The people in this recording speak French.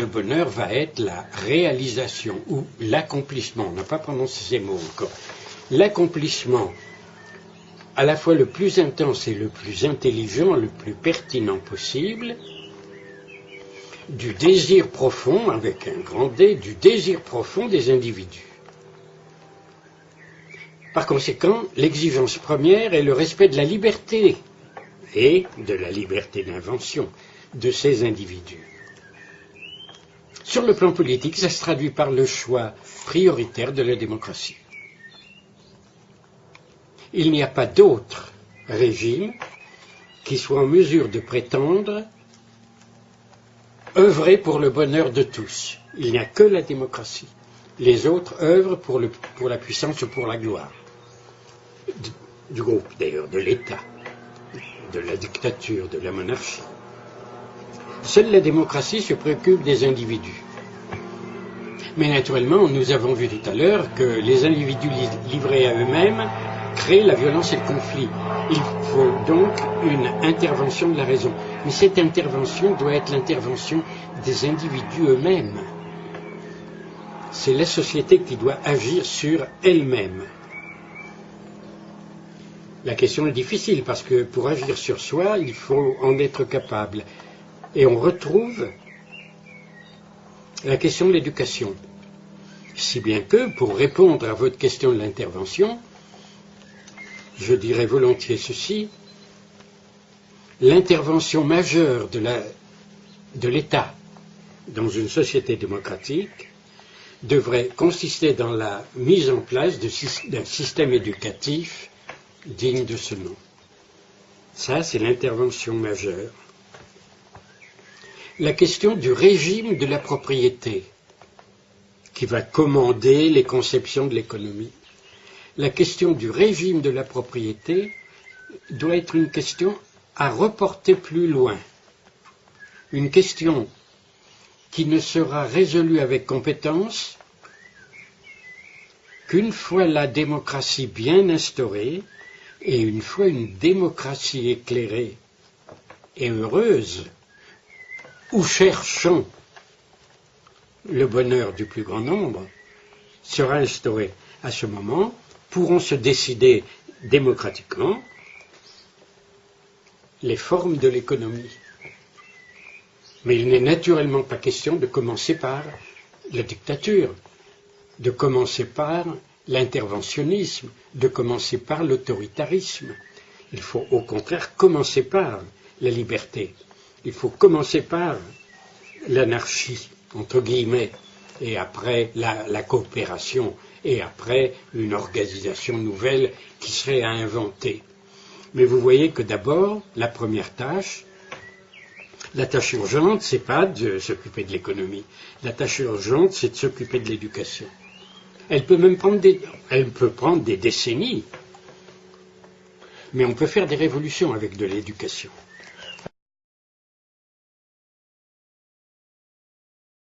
Le bonheur va être la réalisation ou l'accomplissement, on n'a pas prononcé ces mots encore, l'accomplissement à la fois le plus intense et le plus intelligent, le plus pertinent possible, du désir profond, avec un grand D, du désir profond des individus. Par conséquent, l'exigence première est le respect de la liberté et de la liberté d'invention de ces individus. Sur le plan politique, ça se traduit par le choix prioritaire de la démocratie. Il n'y a pas d'autre régime qui soit en mesure de prétendre œuvrer pour le bonheur de tous. Il n'y a que la démocratie. Les autres œuvrent pour la puissance ou pour la gloire. Du groupe, d'ailleurs, de l'État, de la dictature, de la monarchie. Seule la démocratie se préoccupe des individus. Mais naturellement, nous avons vu tout à l'heure que les individus livrés à eux-mêmes créent la violence et le conflit. Il faut donc une intervention de la raison. Mais cette intervention doit être l'intervention des individus eux-mêmes. C'est la société qui doit agir sur elle-même. La question est difficile parce que pour agir sur soi, il faut en être capable. Et on retrouve la question de l'éducation. Si bien que, pour répondre à votre question de l'intervention, je dirais volontiers ceci, l'intervention majeure de l'État dans une société démocratique devrait consister dans la mise en place d'un système éducatif digne de ce nom. Ça, c'est l'intervention majeure. La question du régime de la propriété, qui va commander les conceptions de l'économie. La question du régime de la propriété doit être une question à reporter plus loin. Une question qui ne sera résolue avec compétence qu'une fois la démocratie bien instaurée et une fois une démocratie éclairée et heureuse, où cherchons le bonheur du plus grand nombre, sera instaurée. À ce moment, pourront se décider démocratiquement les formes de l'économie. Mais il n'est naturellement pas question de commencer par la dictature, de commencer par l'interventionnisme, de commencer par l'autoritarisme. Il faut au contraire commencer par la liberté. Il faut commencer par l'anarchie, entre guillemets, et après la coopération, et après une organisation nouvelle qui serait à inventer. Mais vous voyez que d'abord, la première tâche, la tâche urgente, c'est pas de s'occuper de l'économie. La tâche urgente, c'est de s'occuper de l'éducation. Elle peut même prendre des décennies, mais on peut faire des révolutions avec de l'éducation.